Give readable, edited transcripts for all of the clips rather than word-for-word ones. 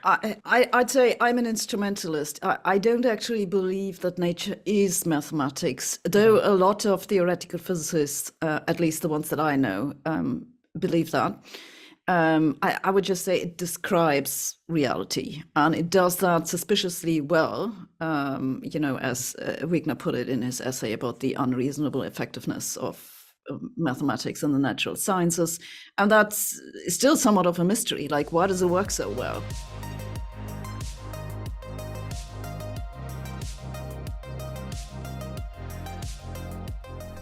I'd say I'm an instrumentalist. I don't actually believe that nature is mathematics, though a lot of theoretical physicists, at least the ones that I know, believe that. I would just say it describes reality, and it does that suspiciously well. As Wigner put it in his essay about the unreasonable effectiveness of mathematics and the natural sciences, and that's still somewhat of a mystery. Like, why does it work so well?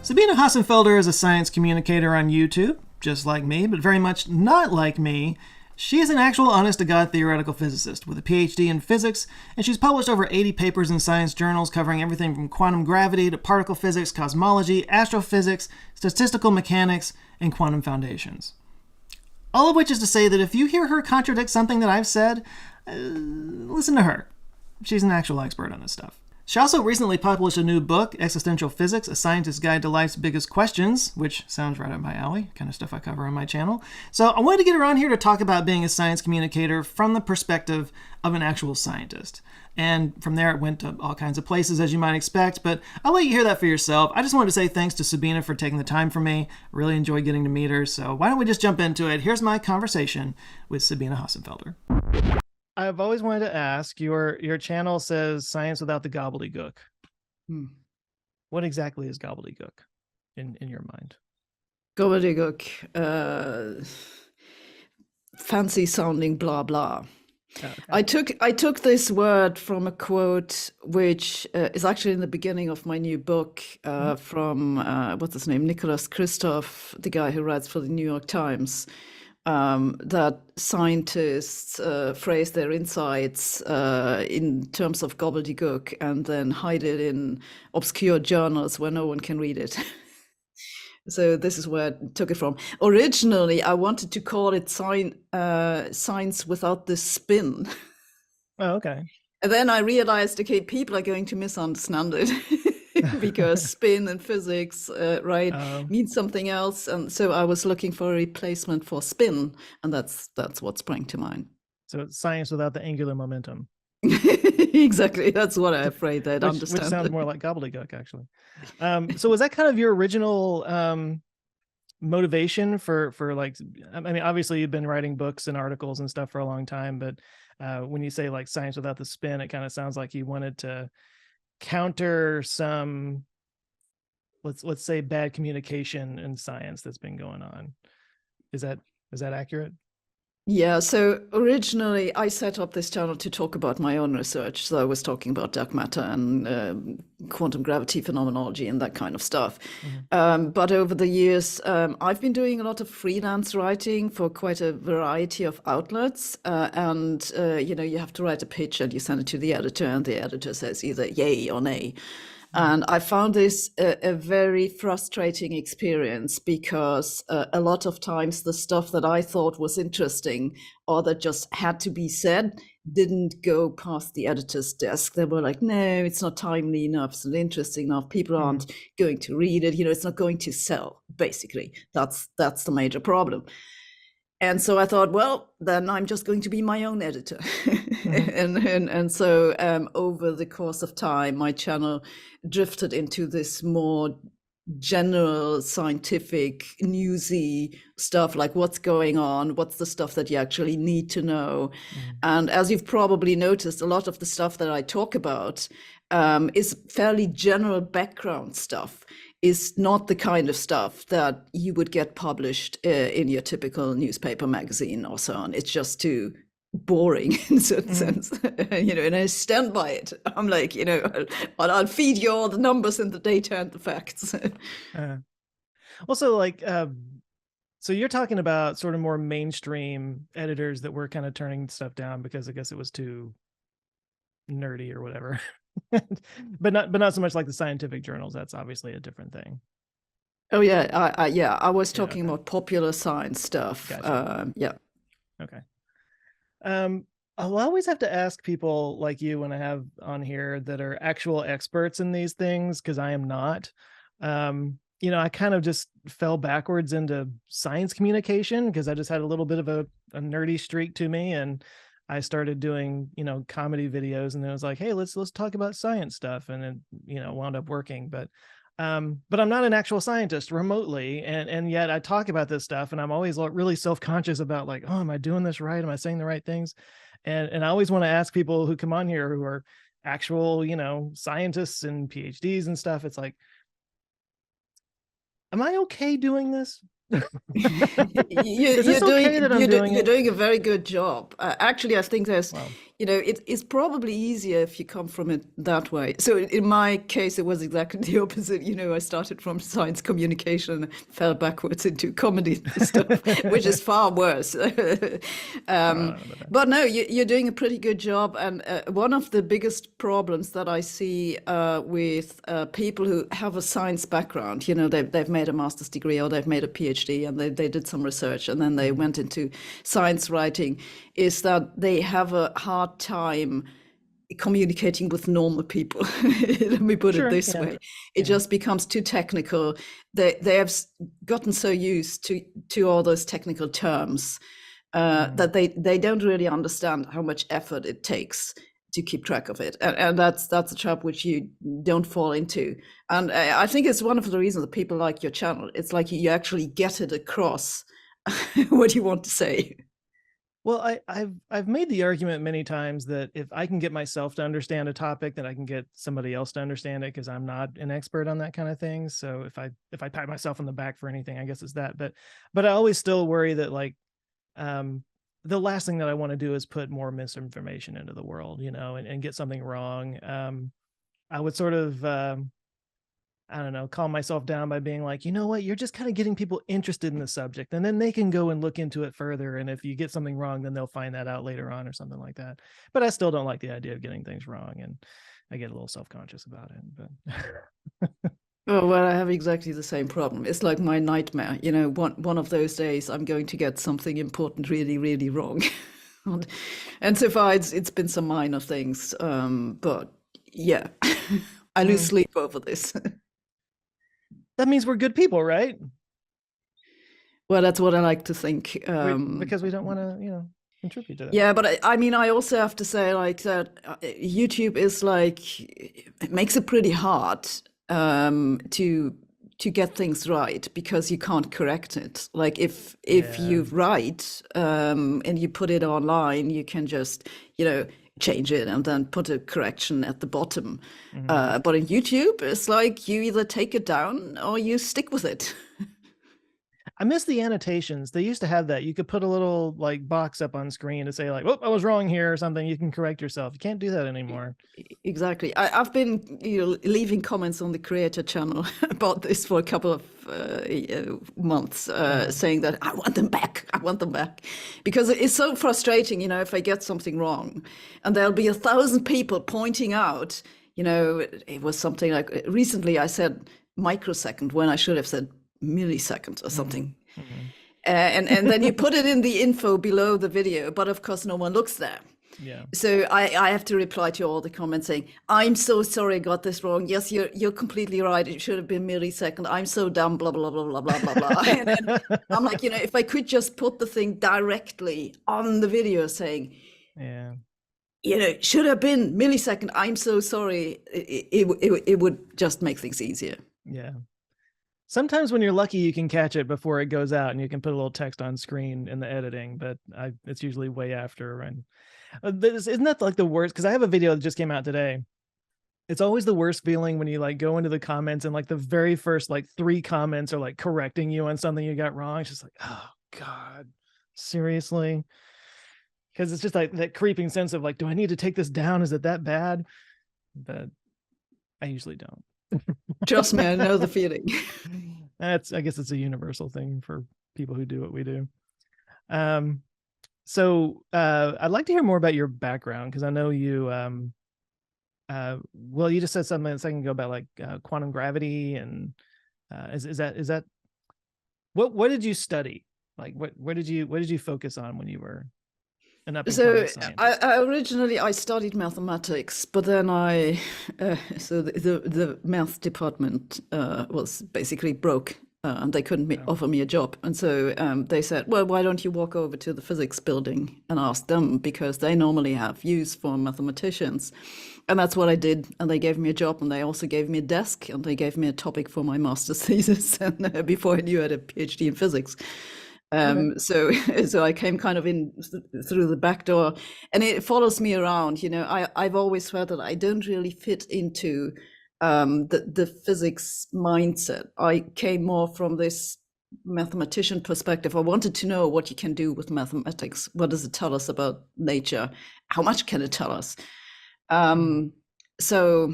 Sabine Hossenfelder is a science communicator on YouTube, just like me, but very much not like me. She is an actual honest-to-God theoretical physicist with a PhD in physics, and she's published over 80 papers in science journals covering everything from quantum gravity to particle physics, cosmology, astrophysics, statistical mechanics, and quantum foundations. All of which is to say that if you hear her contradict something that I've said, listen to her. She's an actual expert on this stuff. She also recently published a new book, Existential Physics, A Scientist's Guide to Life's Biggest Questions, which sounds right up my alley, kind of stuff I cover on my channel. So I wanted to get her on here to talk about being a science communicator from the perspective of an actual scientist. And from there, it went to all kinds of places, as you might expect, but I'll let you hear that for yourself. I just wanted to say thanks to Sabine for taking the time for me. Really enjoyed getting to meet her, so why don't we just jump into it? Here's my conversation with Sabine Hossenfelder. I've always wanted to ask, your channel says science without the gobbledygook. What exactly is gobbledygook in your mind? Gobbeldygook, fancy sounding blah blah. Okay. I took this word from a quote which is actually in the beginning of my new book from what's his name, Nicholas Kristof, the guy who writes for the New York Times. That scientists phrase their insights in terms of gobbledygook and then hide it in obscure journals where no one can read it. So this is where I took it from. Originally, I wanted to call it science without the spin. Oh, okay. And then I realized, okay, people are going to misunderstand it. Because spin and physics, means something else, and so I was looking for a replacement for spin, and that's what sprang to mind. So it's science without the angular momentum. Exactly, that's what I'm afraid they'd understand. Which sounds more like gobbledygook, actually. So was that kind of your original motivation for like? I mean, obviously you've been writing books and articles and stuff for a long time, but when you say like science without the spin, it kind of sounds like you wanted to counter some, let's say, bad communication in science that's been going on. Is that accurate? Yeah, so originally I set up this channel to talk about my own research. So I was talking about dark matter and quantum gravity phenomenology and that kind of stuff. But over the years, I've been doing a lot of freelance writing for quite a variety of outlets. You have to write a pitch and you send it to the editor, and the editor says either yay or nay. And I found this a very frustrating experience because a lot of times the stuff that I thought was interesting or that just had to be said didn't go past the editor's desk. They were like, no, it's not timely enough, it's not interesting enough, people aren't going to read it, it's not going to sell, basically. That's the major problem. And so I thought, well, then I'm just going to be my own editor. And so over the course of time, my channel drifted into this more general scientific, newsy stuff, like what's going on, what's the stuff that you actually need to know. And as you've probably noticed, a lot of the stuff that I talk about is fairly general background stuff. Is not the kind of stuff that you would get published in your typical newspaper, magazine, or so on. It's just too boring in a certain sense, and I stand by it. I'm like, I'll feed you all the numbers and the data and the facts. Also, like, so you're talking about sort of more mainstream editors that were kind of turning stuff down because I guess it was too nerdy or whatever. but not so much like the scientific journals. That's obviously a different thing. Oh yeah, I was talking about popular science stuff. Gotcha. Yeah. Okay. I'll always have to ask people like you when I have on here that are actual experts in these things, because I am not. I kind of just fell backwards into science communication because I just had a little bit of a nerdy streak to me, and I started doing, comedy videos, and then it was like, hey, let's talk about science stuff, and then, wound up working. But I'm not an actual scientist remotely, and yet I talk about this stuff, and I'm always really self-conscious about like, oh, am I doing this right? Am I saying the right things? And I always want to ask people who come on here who are actual, scientists and PhDs and stuff. It's like, am I okay doing this? Is this okay that I'm doing it? You're doing a very good job. Actually, I think there's, it's probably easier if you come from it that way. So in my case, it was exactly the opposite. I started from science communication and fell backwards into comedy stuff, which is far worse. But no, you're doing a pretty good job. And one of the biggest problems that I see with people who have a science background, they've made a master's degree or they've made a PhD and they did some research and then they went into science writing, is that they have a hard time communicating with normal people. Let me put it this way. It just becomes too technical. They have gotten so used to all those technical terms that they don't really understand how much effort it takes to keep track of it. And that's a trap which you don't fall into. And I think it's one of the reasons that people like your channel. It's like you actually get it across what you want to say. Well, I've made the argument many times that if I can get myself to understand a topic, then I can get somebody else to understand it, because I'm not an expert on that kind of thing. So if I pat myself on the back for anything, I guess it's that. But I always still worry that like the last thing that I want to do is put more misinformation into the world, and get something wrong. I would sort of I don't know, calm myself down by being like, you know what, you're just kind of getting people interested in the subject, and then they can go and look into it further. And if you get something wrong, then they'll find that out later on or something like that. But I still don't like the idea of getting things wrong. And I get a little self-conscious about it, but Oh, well, I have exactly the same problem. It's like my nightmare. One of those days I'm going to get something important really, really wrong. And so far it's been some minor things. But yeah, I lose sleep over this. That means we're good people, right? Well, that's what I like to think. Because we don't want to, contribute to that. Yeah, but I also have to say like that YouTube is like, it makes it pretty hard to get things right, because you can't correct it. Like if you write and you put it online, you can just, change it and then put a correction at the bottom. But in YouTube, it's like you either take it down or you stick with it. I miss the annotations. They used to have that. You could put a little like box up on screen to say like, "Oh, I was wrong here" or something. You can correct yourself. You can't do that anymore. Exactly. I've been leaving comments on the creator channel about this for a couple of months, saying that I want them back, because it's so frustrating. If I get something wrong, and there'll be 1,000 people pointing out. It was something like recently I said microsecond when I should have said millisecond or something. And then you put it in the info below the video, but of course no one looks there. So I have to reply to all the comments saying, I'm so sorry I got this wrong. Yes, you're completely right. It should have been millisecond. I'm so dumb, blah, blah, blah, blah, blah, blah, blah. And I'm like, if I could just put the thing directly on the video saying, should have been millisecond. I'm so sorry. It would just make things easier. Yeah. Sometimes when you're lucky, you can catch it before it goes out and you can put a little text on screen in the editing, but it's usually way after. And isn't that like the worst? Because I have a video that just came out today. It's always the worst feeling when you like go into the comments and like the very first like 3 comments are like correcting you on something you got wrong. It's just like, oh God, seriously? Because it's just like that creeping sense of like, do I need to take this down? Is it that bad? But I usually don't. Trust me, I know the feeling. I guess it's a universal thing for people who do what we do. So I'd like to hear more about your background, because I know you well, you just said something a second ago about like quantum gravity, and is that what did you study? Like what did you focus on when you were an up and coming scientist? Originally I studied mathematics, but then so the math department was basically broke and they couldn't offer me a job. And so they said, well, why don't you walk over to the physics building and ask them, because they normally have use for mathematicians. And that's what I did. And they gave me a job, and they also gave me a desk, and they gave me a topic for my master's thesis. And before I knew, I had a PhD in physics. So I came kind of in through the back door, and it follows me around. I've always felt that I don't really fit into the physics mindset. I came more from this mathematician perspective. I wanted to know what you can do with mathematics. What does it tell us about nature? How much can it tell us? So,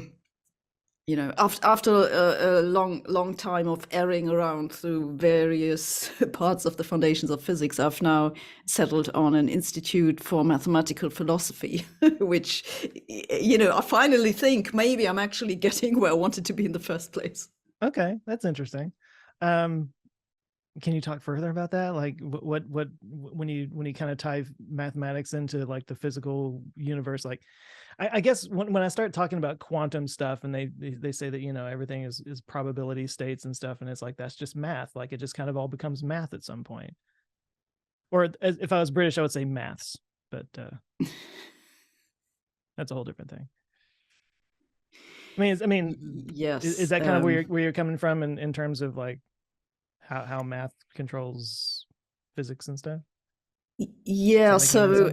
after a long time of erring around through various parts of the foundations of physics, I've now settled on an institute for mathematical philosophy, which, I finally think maybe I'm actually getting where I wanted to be in the first place. Okay, that's interesting. Can you talk further about that? Like what when you kind of tie mathematics into like the physical universe, like I guess when I start talking about quantum stuff, and they say that, everything is probability states and stuff, and it's like, that's just math. Like it just kind of all becomes math at some point. Or if I was British, I would say maths, but that's a whole different thing. I mean, yes. Is that kind of where you're coming from in terms of like how math controls physics and stuff? Yeah, so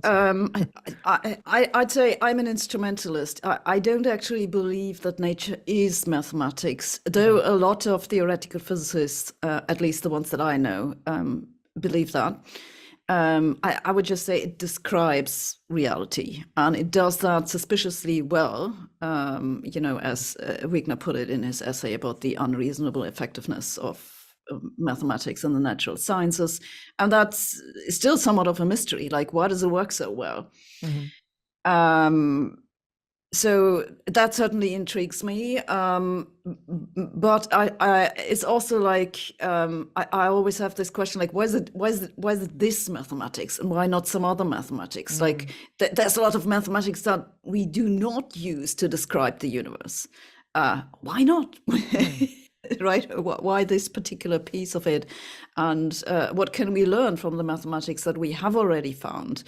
I'd say I'm an instrumentalist. I don't actually believe that nature is mathematics, though a lot of theoretical physicists, at least the ones that I know, believe that. I would just say it describes reality, and it does that suspiciously well, as Wigner put it in his essay about the unreasonable effectiveness of mathematics and the natural sciences. And that's still somewhat of a mystery. Like, why does it work so well? So that certainly intrigues me. But it's also like, I always have this question, like, why is it this mathematics, and why not some other mathematics? Like there's a lot of mathematics that we do not use to describe the universe. Why not? Right? Why this particular piece of it? And what can we learn from the mathematics that we have already found?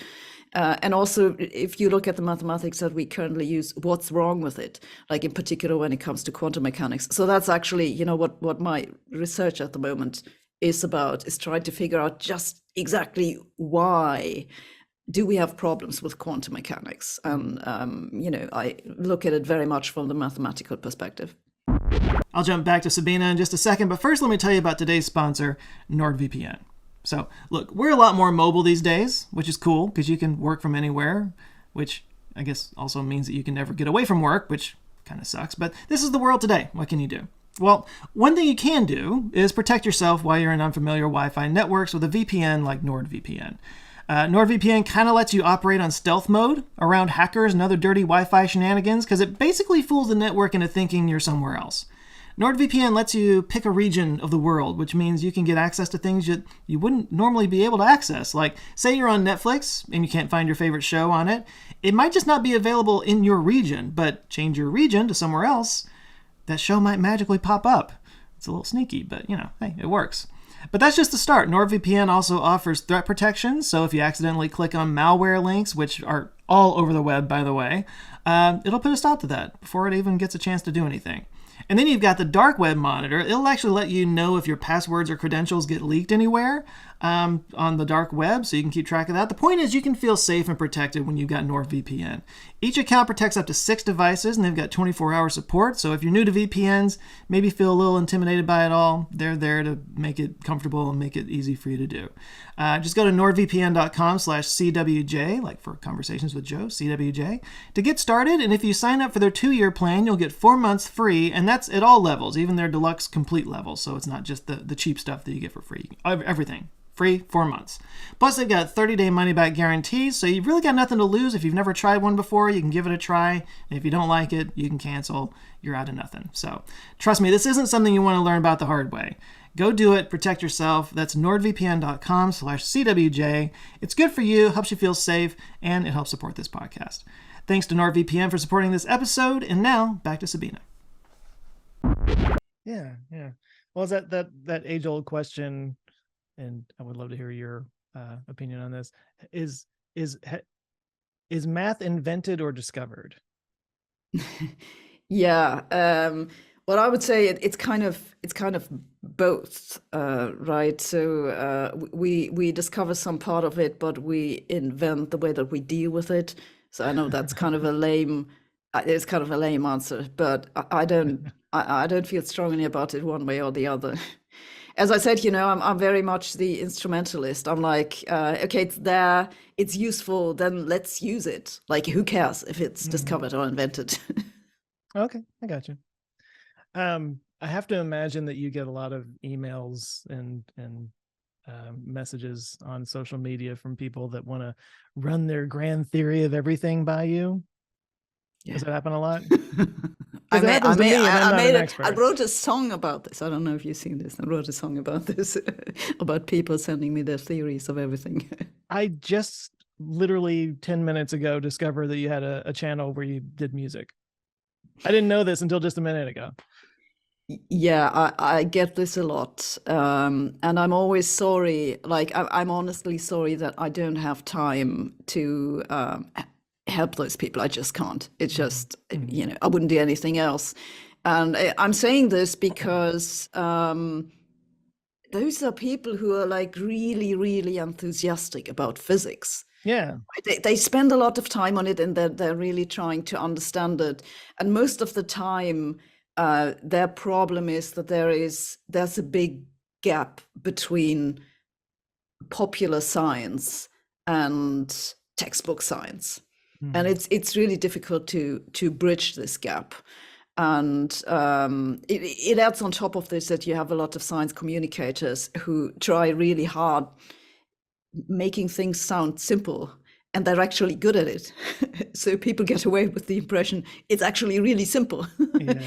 And also, if you look at the mathematics that we currently use, what's wrong with it? Like in particular, when it comes to quantum mechanics. So that's actually, what my research at the moment is about, is trying to figure out just exactly why do we have problems with quantum mechanics? And, I look at it very much from the mathematical perspective. I'll jump back to Sabine in just a second, but first let me tell you about today's sponsor, NordVPN. So, look, we're a lot more mobile these days, which is cool because you can work from anywhere, which I guess also means that you can never get away from work, which kind of sucks. But this is the world today. What can you do? Well, one thing you can do is protect yourself while you're in unfamiliar Wi-Fi networks with a VPN like NordVPN. NordVPN kind of lets you operate on stealth mode around hackers and other dirty Wi-Fi shenanigans because it basically fools the network into thinking you're somewhere else. NordVPN lets you pick a region of the world, which means you can get access to things that you wouldn't normally be able to access. Like, say you're on Netflix and you can't find your favorite show on it. It might just not be available in your region, but change your region to somewhere else, that show might magically pop up. It's a little sneaky, but hey, it works. But that's just the start. NordVPN also offers threat protection, so if you accidentally click on malware links, which are all over the web, by the way, it'll put a stop to that before it even gets a chance to do anything. And then you've got the dark web monitor. It'll actually let you know if your passwords or credentials get leaked anywhere on the dark web, so you can keep track of that. The point is you can feel safe and protected when you've got NordVPN. Each account protects up to 6 devices, and they've got 24-hour support. So if you're new to VPNs, maybe feel a little intimidated by it all, they're there to make it comfortable and make it easy for you to do. Just go to nordvpn.com/CWJ, like for Conversations with Joe, CWJ, to get started. And if you sign up for their 2-year plan, you'll get 4 months free, and that's at all levels, even their deluxe complete levels. So it's not just the cheap stuff that you get for free. Everything. Free 4 months. Plus, they've got 30-day money-back guarantees, so you've really got nothing to lose. If you've never tried one before, you can give it a try. And if you don't like it, you can cancel. You're out of nothing. So, trust me, this isn't something you want to learn about the hard way. Go do it. Protect yourself. That's nordvpn.com/CWJ. It's good for you, helps you feel safe, and it helps support this podcast. Thanks to NordVPN for supporting this episode. And now, back to Sabine. Yeah. Well, is that age old question, and I would love to hear your opinion on this. Is is is math invented or discovered? Yeah. Well, I would say it's kind of both, right? So we discover some part of it, but we invent the way that we deal with it. So I know that's kind of a lame, it's kind of a lame answer, but I don't feel strongly about it one way or the other. As I said, I'm very much the instrumentalist. I'm like, okay, it's there, it's useful, then let's use it. Like, who cares if it's discovered or invented? Okay, I got you. I have to imagine that you get a lot of emails and messages on social media from people that want to run their grand theory of everything by you. Yeah. Does that happen a lot? I It happens to me, and I'm not an I expert. wrote a song about this. I don't know if you've seen this. I wrote a song about this, about people sending me their theories of everything. I just literally 10 minutes ago discovered that you had a channel where you did music. I didn't know this until just a minute ago. Yeah, I get this a lot. And I'm always sorry. Like, I'm honestly sorry that I don't have time to help those people. I just can't. It's just, I wouldn't do anything else. And I'm saying this because those are people who are like really, really enthusiastic about physics. Yeah. They spend a lot of time on it, and they're really trying to understand it. And most of the time, their problem is that there's a big gap between popular science and textbook science, and it's really difficult to bridge this gap. And it adds on top of this that you have a lot of science communicators who try really hard making things sound simple, and they're actually good at it. So people get away with the impression it's actually really simple. Yeah.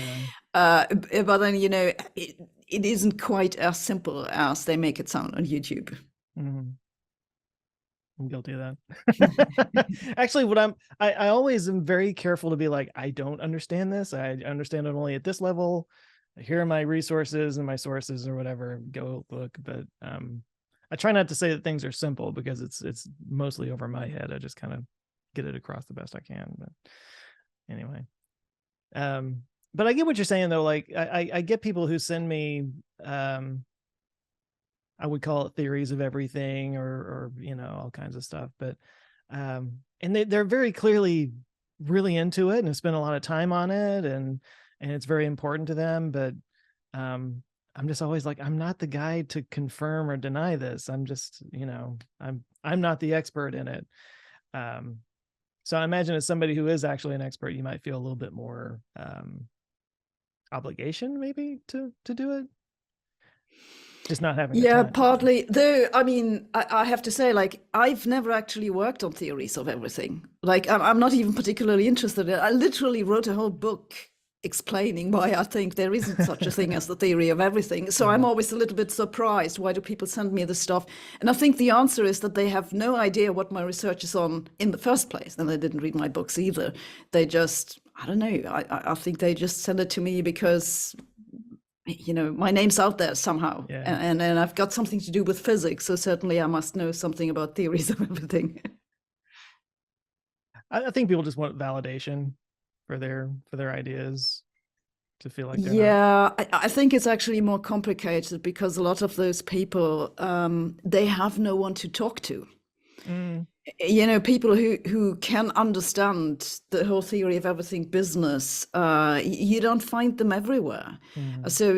But then, it isn't quite as simple as they make it sound on YouTube. I'm guilty of that. Actually, I always am very careful to be like, I don't understand this. I understand it only at this level. Here are my resources and my sources or whatever. Go look. But I try not to say that things are simple, because it's mostly over my head. I just kind of get it across the best I can. But anyway, but I get what you're saying though. Like I get people who send me, I would call it theories of everything, or all kinds of stuff. But and they're very clearly really into it and have spent a lot of time on it, and it's very important to them. But I'm just always like, I'm not the guy to confirm or deny this. I'm just, I'm not the expert in it. So I imagine as somebody who is actually an expert, you might feel a little bit more obligation maybe to do it. Just not having the time. Partly. Though, I mean, I have to say, like, I've never actually worked on theories of everything. Like, I'm not even particularly interested in it. I literally wrote a whole book explaining why I think there isn't such a thing as the theory of everything. So I'm always a little bit surprised. Why do people send me this stuff? And I think the answer is that they have no idea what my research is on in the first place. And they didn't read my books either. They just, I don't know. I think they just send it to me because my name's out there somehow. Yeah. And I've got something to do with physics. So certainly I must know something about theories of everything. I think people just want validation for their ideas, to feel like they're not... I think it's actually more complicated, because a lot of those people, they have no one to talk to. People who can understand the whole theory of everything business, you don't find them everywhere. So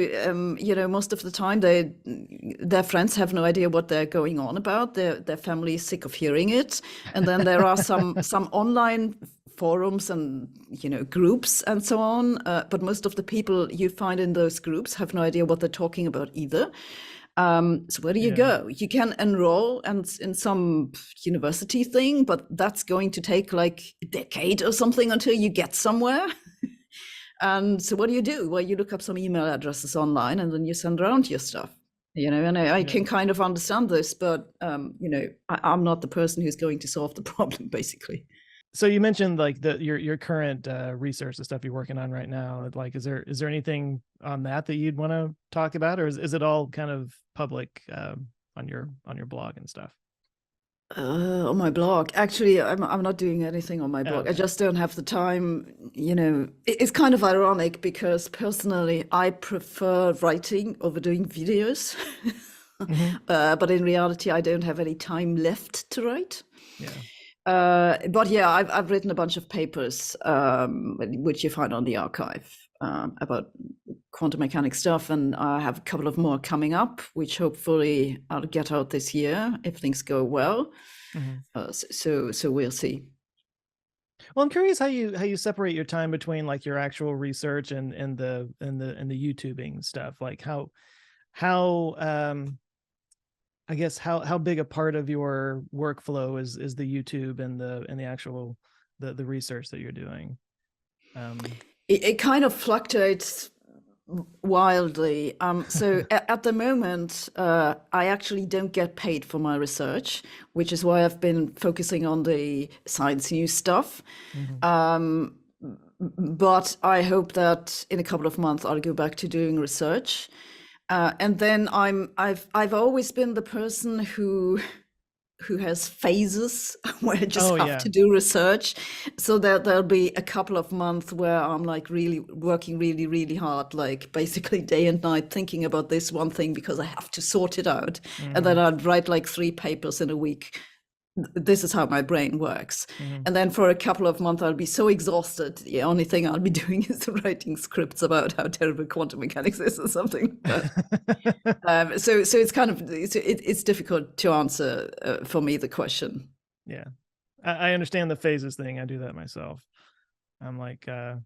most of the time their friends have no idea what they're going on about. Their family is sick of hearing it. And then there are some online forums and groups and so on, but most of the people you find in those groups have no idea what they're talking about either. So where do you go? You can enroll in some university thing, but that's going to take like a decade or something until you get somewhere. And so what do? Well, you look up some email addresses online, and then you send around your stuff. And I can kind of understand this, but I'm not the person who's going to solve the problem, basically. So you mentioned like your current research, the stuff you're working on right now. Like, is there anything on that you'd want to talk about, or is it all kind of public on your blog and stuff? On my blog, actually, I'm not doing anything on my blog. I Okay. just don't have the time. It's kind of ironic because personally, I prefer writing over doing videos. Hmm. But in reality, I don't have any time left to write. Yeah. But yeah, I've written a bunch of papers, which you find on the archive, about quantum mechanics stuff, and I have a couple of more coming up, which hopefully I'll get out this year if things go well. Hmm. So we'll see. Well, I'm curious how you separate your time between like your actual research and the YouTubing stuff. Like how I guess how big a part of your workflow is the YouTube and the actual the research that you're doing? Um, It kind of fluctuates wildly. So at the moment, I actually don't get paid for my research, which is why I've been focusing on the science news stuff. mhm. But I hope that in a couple of months I'll go back to doing research. And then I've always been the person who has phases where I just Oh have yeah. to do research. So there'll be a couple of months where I'm like really working really, really hard, like basically day and night thinking about this one thing because I have to sort it out. And then Hmm. I'd write like 3 papers in a week. This is how my brain works. Hmm. And then for a couple of months, I'll be so exhausted. The only thing I'll be doing is writing scripts about how terrible quantum mechanics is or something. So it's kind of it's difficult to answer for me the question. Yeah, I understand the phases thing. I do that myself. I'm like I'm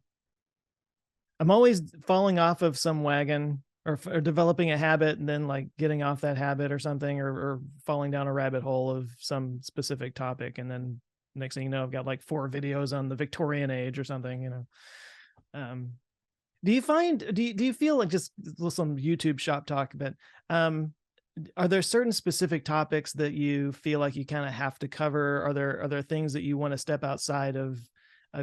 always falling off of some wagon or developing a habit and then like getting off that habit or something, or falling down a rabbit hole of some specific topic. And then next thing you know, I've got like 4 videos on the Victorian age or something, Um, do you feel like, just some YouTube shop talk, but are there certain specific topics that you feel like you kind of have to cover? Are there things that you want to step outside of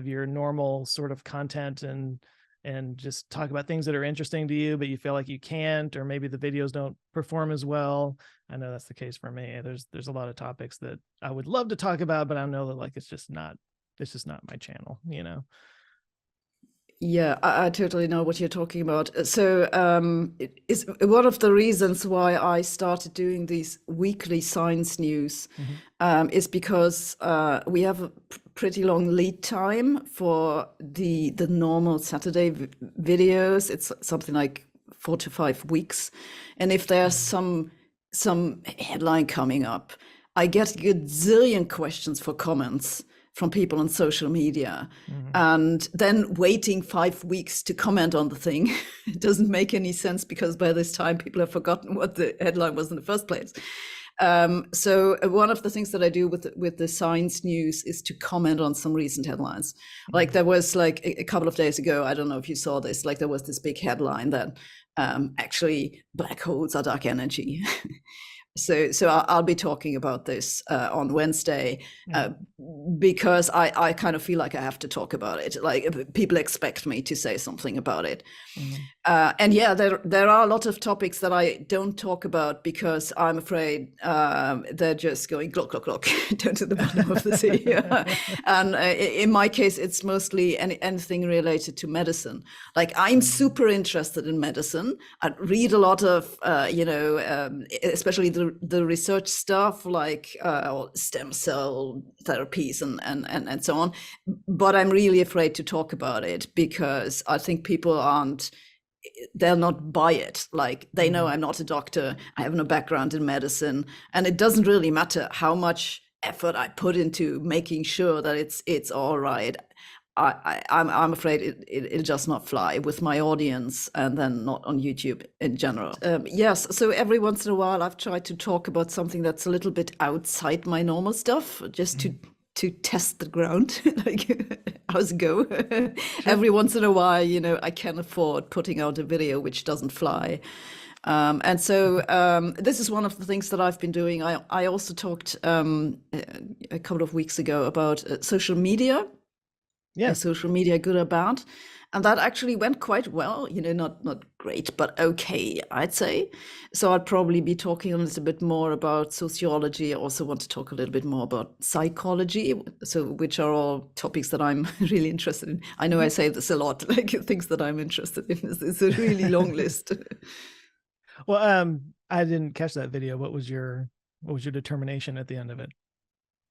your normal sort of content and just talk about things that are interesting to you, but you feel like you can't, or maybe the videos don't perform as well? I know that's the case for me. There's a lot of topics that I would love to talk about, but I know that like it's just not my channel, Yeah, I totally know what you're talking about. So it's one of the reasons why I started doing these weekly science news, is because we have a pretty long lead time for the normal Saturday videos. It's something like 4 to 5 weeks, and if there's some headline coming up, I get a gazillion questions for comments from people on social media, and then waiting 5 weeks to comment on the thing. It doesn't make any sense because by this time people have forgotten what the headline was in the first place. So one of the things that I do with the science news is to comment on some recent headlines. Like there was like a couple of days ago, I don't know if you saw this, like there was this big headline that actually black holes are dark energy. So I'll be talking about this on Wednesday, because I kind of feel like I have to talk about it. Like people expect me to say something about it. And yeah, there are a lot of topics that I don't talk about because I'm afraid they're just going glock, glock, glock down to the bottom of the sea. And in my case, it's mostly anything related to medicine. Like I'm super interested in medicine. I read a lot of, especially the research stuff like stem cell therapies and so on. But I'm really afraid to talk about it because I think people they'll not buy it. Like they know I'm not a doctor, I have no background in medicine, and it doesn't really matter how much effort I put into making sure that it's all right. I'm afraid it'll just not fly with my audience, and then not on YouTube in general. Yes, so every once in a while I've tried to talk about something that's a little bit outside my normal stuff, just to test the ground, like how's it go? Every once in a while, I can afford putting out a video which doesn't fly. And so this is one of the things that I've been doing. I also talked a couple of weeks ago about social media. Yeah. Is social media good or bad? And that actually went quite well, not great, but okay, I'd say. So I'd probably be talking a little bit more about sociology. I also want to talk a little bit more about psychology, which are all topics that I'm really interested in. I know I say this a lot, like things that I'm interested in. It's a really long list. Well, I didn't catch that video. What was your determination at the end of it?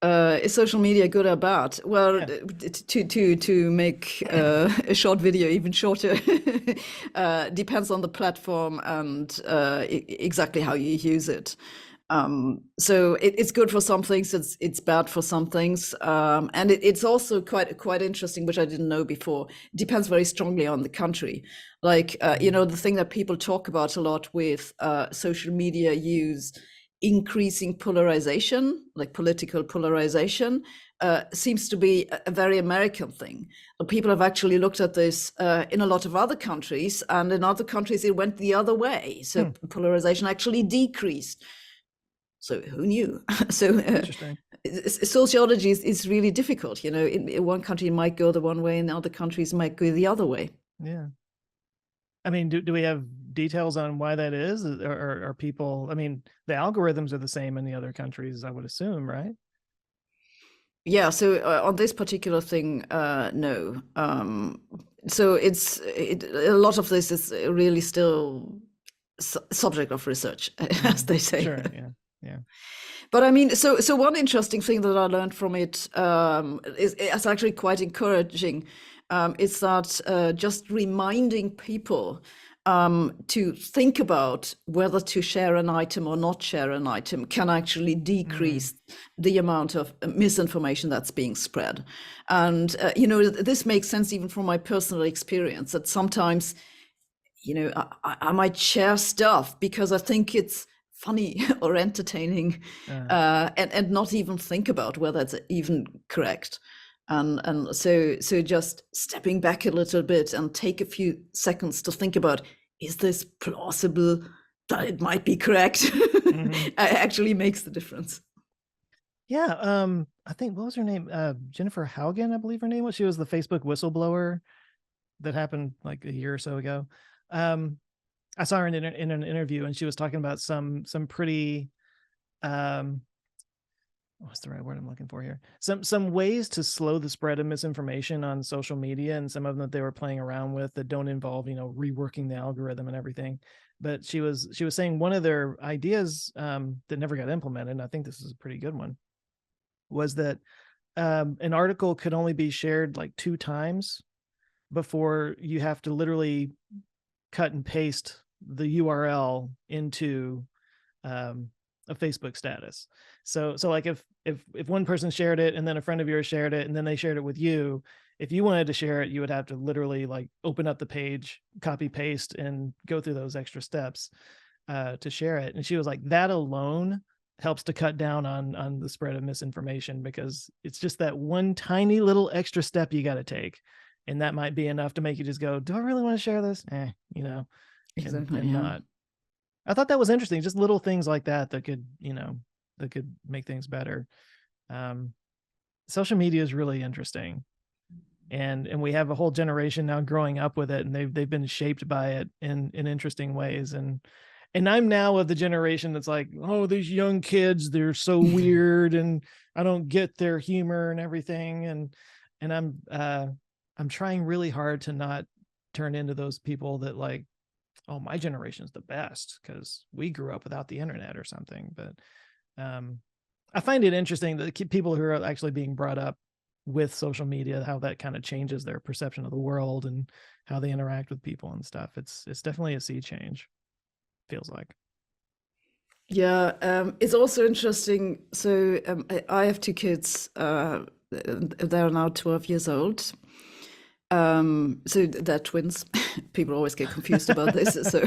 Is social media good or bad? Well, Yeah. to make a short video even shorter depends on the platform and exactly how you use it. So it's good for some things. It's bad for some things, and it's also quite interesting, which I didn't know before. It depends very strongly on the country. Like the thing that people talk about a lot with social media use. Increasing polarization, like political polarization, seems to be a very American thing. But people have actually looked at this in a lot of other countries, and in other countries it went the other way. So polarization actually decreased. So who knew? So Interesting. sociology is really difficult. In one country it might go the one way, and other countries might go the other way. Yeah. I mean, do we have details on why that is? Or are people, I mean, the algorithms are the same in the other countries, I would assume, right? Yeah, so on this particular thing, no. So a lot of this is really still subject of research, as they say. Sure, yeah. But I mean, so one interesting thing that I learned from it is actually quite encouraging. Is that just reminding people to think about whether to share an item or not share an item can actually decrease the amount of misinformation that's being spread. And, this makes sense even from my personal experience that sometimes, I might share stuff because I think it's funny or entertaining and not even think about whether it's even correct. And so just stepping back a little bit and take a few seconds to think about, is this plausible that it might be correct? Actually makes the difference. Yeah. I think, what was her name? Jennifer Haugen, I believe her name was. She was the Facebook whistleblower that happened like a year or so ago. I saw her in an interview, and she was talking about some pretty what's the right word I'm looking for here? Some ways to slow the spread of misinformation on social media, and some of them that they were playing around with that don't involve, reworking the algorithm and everything. But she was saying one of their ideas that never got implemented, and I think this is a pretty good one, was that an article could only be shared like 2 times before you have to literally cut and paste the URL into a Facebook status. So like if one person shared it and then a friend of yours shared it and then they shared it with you, if you wanted to share it, you would have to literally like open up the page, copy paste, and go through those extra steps to share it. And she was like, that alone helps to cut down on the spread of misinformation, because it's just that one tiny little extra step you got to take, and that might be enough to make you just go, do I really want to share this? Exactly, and not. I thought that was interesting. Just little things like that could, that could make things better. Social media is really interesting, and we have a whole generation now growing up with it, and they've been shaped by it in interesting ways. And I'm now of the generation that's like, oh, these young kids, they're so weird, and I don't get their humor and everything. And I'm trying really hard to not turn into those people that like, oh, my generation's the best because we grew up without the internet or something. But I find it interesting that people who are actually being brought up with social media, how that kind of changes their perception of the world and how they interact with people and stuff. It's definitely a sea change, feels like. Yeah, it's also interesting. So I have 2 kids. They're now 12 years old. So they're twins. People always get confused about this. So,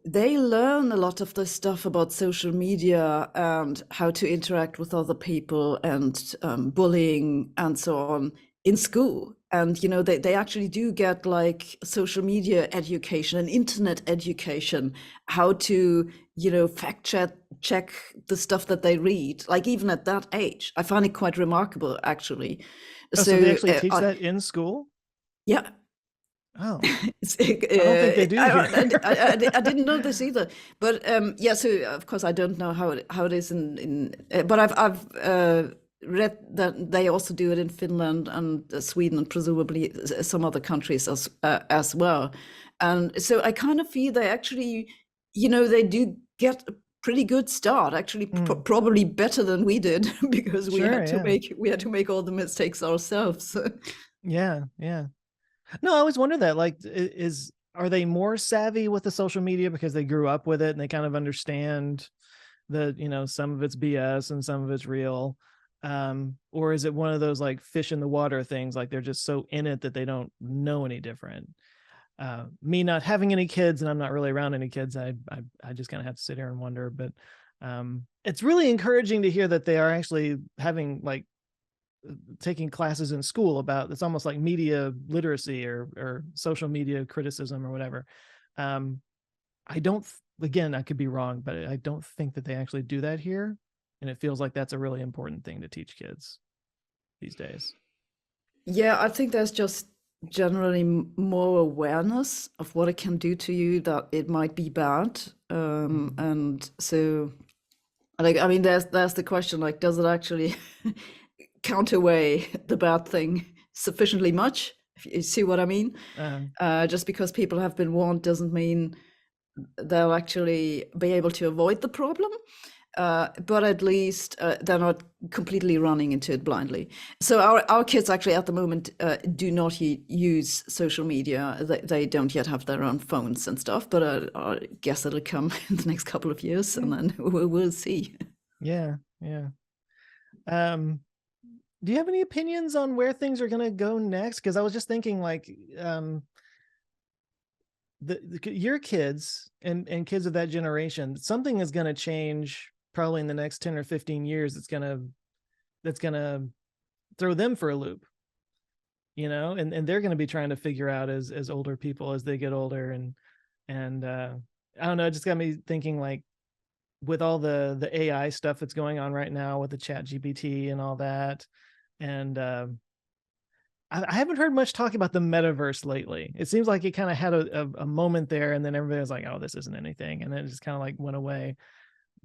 they learn a lot of this stuff about social media and how to interact with other people and bullying and so on in school. and they actually do get like social media education and internet education, how to fact check the stuff that they read, like even at that age. I find it quite remarkable, actually. Oh, so they actually teach that in school? Yeah. Oh, I don't think they do here. I didn't know this either, but yeah. So of course I don't know how it is but I've read that they also do it in Finland and Sweden and presumably some other countries as well. And so I kind of feel they actually, they do get a pretty good start, actually, probably better than we did, because we had to make all the mistakes ourselves. Yeah. No, I always wonder that, like, are they more savvy with the social media because they grew up with it and they kind of understand that, some of it's BS and some of it's real? Or is it one of those like fish in the water things, like they're just so in it that they don't know any different? Me not having any kids, and I'm not really around any kids, I just kind of have to sit here and wonder. But it's really encouraging to hear that they are actually having like taking classes in school about, it's almost like media literacy or social media criticism or whatever. I don't, again, I could be wrong, but I don't think that they actually do that here. And it feels like that's a really important thing to teach kids these days. Yeah, I think there's just generally more awareness of what it can do to you, that it might be bad. And so, like, I mean, there's the question, like, does it actually counterweigh the bad thing sufficiently much? If you see what I mean? Just because people have been warned doesn't mean they'll actually be able to avoid the problem. But at least they're not completely running into it blindly. So our kids actually at the moment do not use social media. They don't yet have their own phones and stuff, but I guess it'll come in the next couple of years, and then we'll see. Yeah. Do you have any opinions on where things are going to go next? Because I was just thinking, like, your kids and kids of that generation, something is going to change probably in the next 10 or 15 years. That's gonna throw them for a loop, and they're going to be trying to figure out as older people, as they get older. And I don't know, it just got me thinking, like, with all the AI stuff that's going on right now with the Chat GPT and all that. And I haven't heard much talk about the metaverse lately. It seems like it kind of had a moment there, and then everybody was like, oh, this isn't anything. And then it just kind of like went away.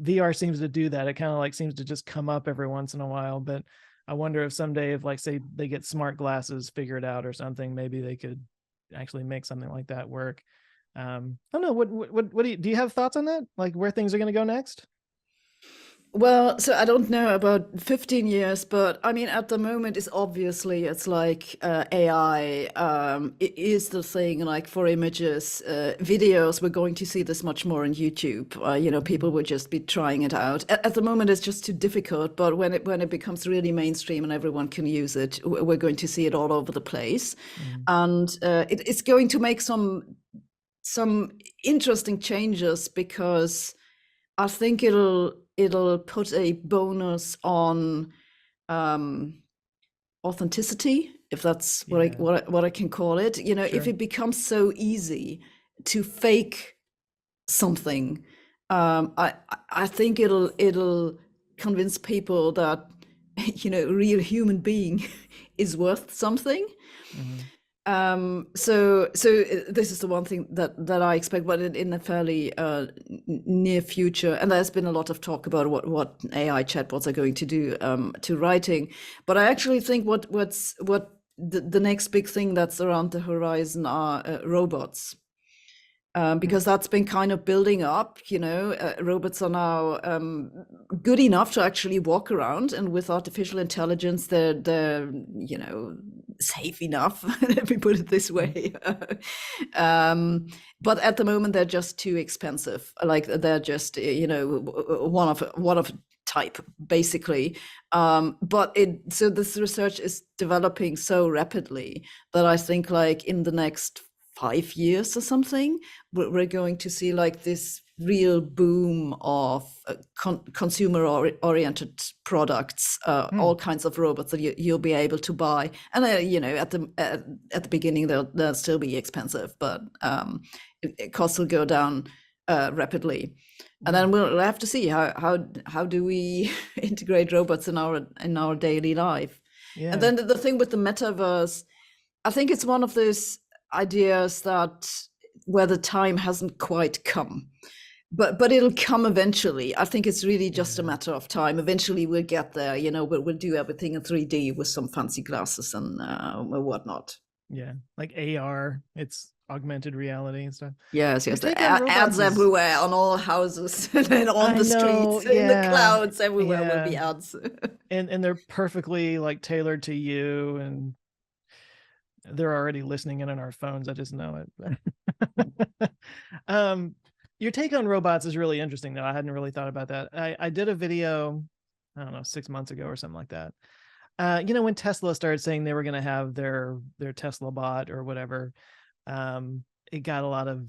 VR seems to do that. It kind of like seems to just come up every once in a while. But I wonder if someday, if, like, say they get smart glasses figured out or something, maybe they could actually make something like that work. I don't know. What do you have thoughts on that? Like, where things are going to go next? Well, so I don't know about 15 years, but I mean, at the moment, it's like AI is the thing, like for images, videos. We're going to see this much more on YouTube. People will just be trying it out. At the moment, it's just too difficult, but when it becomes really mainstream and everyone can use it, we're going to see it all over the place. And it's going to make some interesting changes, because I think it'll put a bonus on authenticity, if that's what I can call it. Sure. If it becomes so easy to fake something, I think it'll convince people that a real human being is worth something. So this is the one thing that I expect, but in a fairly near future. And there's been a lot of talk about what AI chatbots are going to do to writing. But I actually think what the next big thing that's around the horizon are robots. Because that's been kind of building up, robots are now good enough to actually walk around, and with artificial intelligence, they're safe enough. Let me put it this way. But at the moment, they're just too expensive. Like, they're just one of type, basically. But this research is developing so rapidly that I think, like, in the next 5 years or something, we're going to see like this real boom of consumer-oriented products, all kinds of robots that you'll be able to buy. And at the beginning they'll still be expensive, but costs will go down rapidly. And then we'll have to see how do we integrate robots in our daily life. Yeah. And then the thing with the metaverse, I think it's one of those ideas that where the time hasn't quite come, but it'll come eventually. I think it's really just a matter of time. Eventually we'll get there, we'll do everything in 3D with some fancy glasses and whatnot. Yeah, like AR, it's augmented reality and stuff. Yes. Your The take on robots ads is- everywhere on all houses and then on I the know, streets, in the yeah, clouds, everywhere will be yeah. ads. And they're perfectly like tailored to you, and they're already listening in on our phones. I just know it. Your take on robots is really interesting, though. I hadn't really thought about that. I did a video, I don't know, 6 months ago or something like that. When Tesla started saying they were going to have their Tesla bot or whatever, it got a lot of,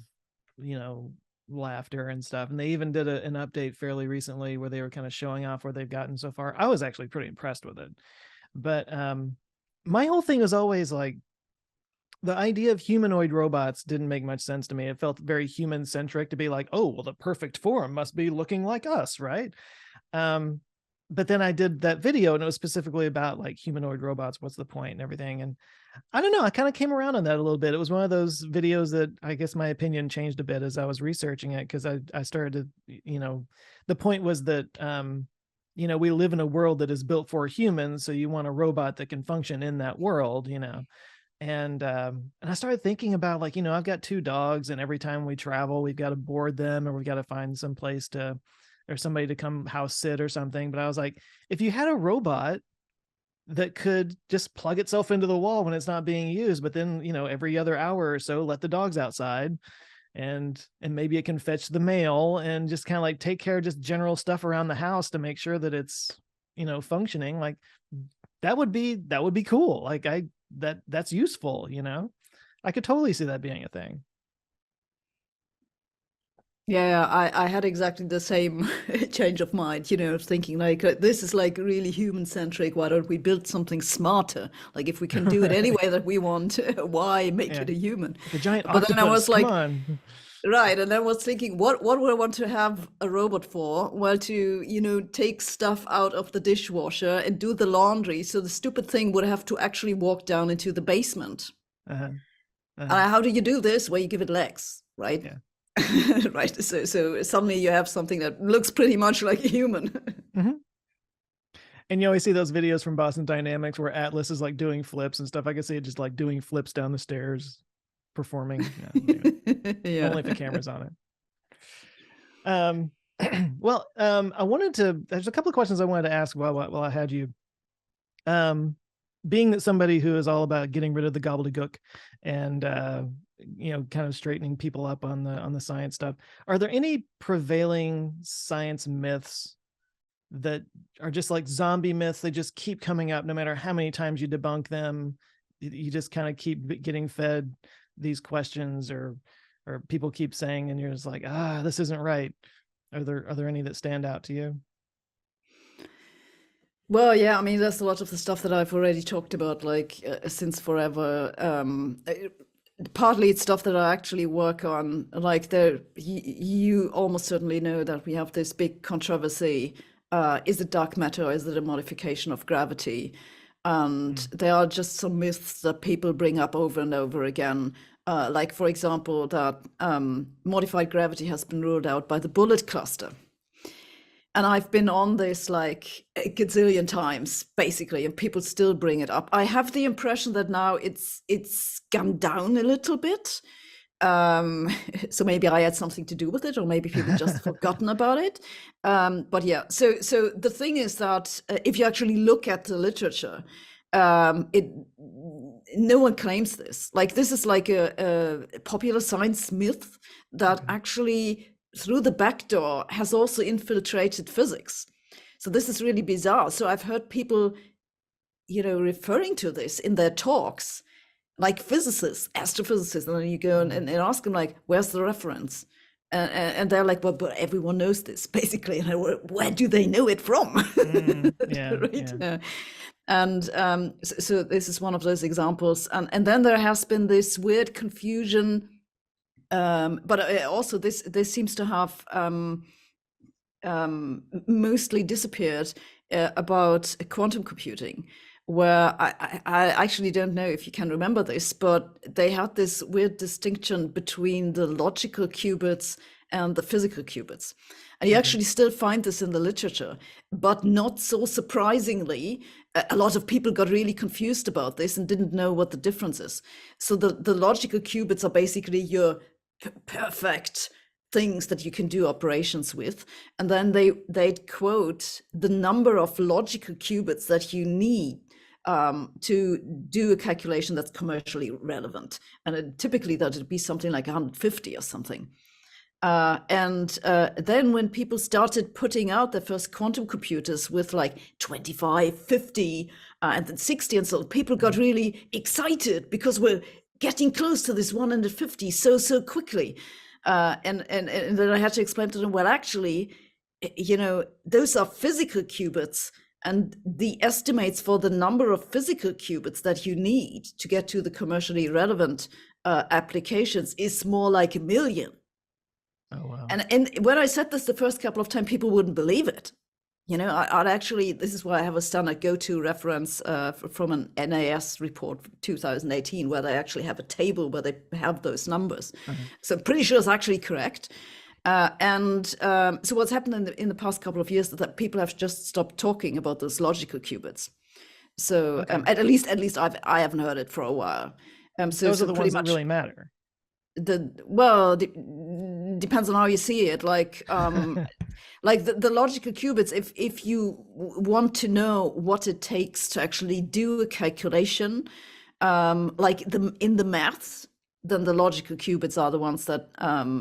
laughter and stuff. And they even did an update fairly recently where they were kind of showing off where they've gotten so far. I was actually pretty impressed with it. But my whole thing was always like, the idea of humanoid robots didn't make much sense to me. It felt very human centric to be like, oh, well, the perfect form must be looking like us, right? But then I did that video and it was specifically about like humanoid robots. What's the point and everything? And I don't know, I kind of came around on that a little bit. It was one of those videos that I guess my opinion changed a bit as I was researching it, because I started to, the point was that, we live in a world that is built for humans. So you want a robot that can function in that world, And I started thinking about like, I've got 2 dogs, and every time we travel, we've got to board them, or we've got to find some place or somebody to come house sit or something. But I was like, if you had a robot that could just plug itself into the wall when it's not being used, but then, every other hour or so, let the dogs outside and maybe it can fetch the mail and just kind of like take care of just general stuff around the house to make sure that it's, functioning, like that would be cool. Like that's useful, I could totally see that being a thing. Yeah, I had exactly the same change of mind, thinking like, this is like really human centric. Why don't we build something smarter? Like if we can do it any way that we want, why make it a human? The giant But octopus, then I was like, come on. right. And I was thinking, what would I want to have a robot for? Well, to, take stuff out of the dishwasher and do the laundry. So the stupid thing would have to actually walk down into the basement. How do you do this? Well, you give it legs, right? Yeah. Right. So suddenly you have something that looks pretty much like a human. Mm-hmm. And you always see those videos from Boston Dynamics where Atlas is like doing flips and stuff. I can see it just like doing flips down the stairs, performing. Yeah. Only if the camera's on it. Well, there's a couple of questions I wanted to ask while I had you. Being that somebody who is all about getting rid of the gobbledygook and kind of straightening people up on the science stuff, are there any prevailing science myths that are just like zombie myths? They just keep coming up no matter how many times you debunk them. You just kind of keep getting fed these questions, or people keep saying, and you're just like, this isn't right. Are there any that stand out to you? Well, yeah, I mean, there's a lot of the stuff that I've already talked about, like since forever. Partly it's stuff that I actually work on. Like you almost certainly know that we have this big controversy. Is it dark matter or is it a modification of gravity? And there are just some myths that people bring up over and over again. Like, for example, that modified gravity has been ruled out by the bullet cluster. And I've been on this like a gazillion times, basically, and people still bring it up. I have the impression that now it's gone down a little bit. So maybe I had something to do with it, or maybe people just forgotten about it. But yeah, so the thing is that if you actually look at the literature, no one claims this. Like this is like a popular science myth that actually, through the back door, has also infiltrated physics. So this is really bizarre. So I've heard people, referring to this in their talks, like physicists, astrophysicists, and then you go and ask them like, where's the reference? And they're like, well, but everyone knows this, basically. And where do they know it from? Yeah, Right? yeah. Yeah. And so this is one of those examples. And then there has been this weird confusion, but also this seems to have mostly disappeared about quantum computing, where I actually don't know if you can remember this, but they had this weird distinction between the logical qubits and the physical qubits. And you actually still find this in the literature, but not so surprisingly, a lot of people got really confused about this and didn't know what the difference is. So the logical qubits are basically your perfect things that you can do operations with, and then they'd quote the number of logical qubits that you need to do a calculation that's commercially relevant, and typically that would be something like 150 or something. And then when people started putting out their first quantum computers with like 25, 50, and then 60 and so, people got really excited because we're getting close to this 150 so quickly. And then I had to explain to them, well, actually, those are physical qubits, and the estimates for the number of physical qubits that you need to get to the commercially relevant applications is more like 1 million. Oh, wow. And when I said this the first couple of times, people wouldn't believe it. I'd actually, this is why I have a standard go-to reference from an NAS report 2018, where they actually have a table where they have those numbers. So I'm pretty sure it's actually correct. So what's happened in the past couple of years is that people have just stopped talking about those logical qubits. So at least I haven't heard it for a while. So those are the ones that much really matter. Depends on how you see it. Like like the logical qubits, if you want to know what it takes to actually do a calculation, like in the maths, then the logical qubits are the ones that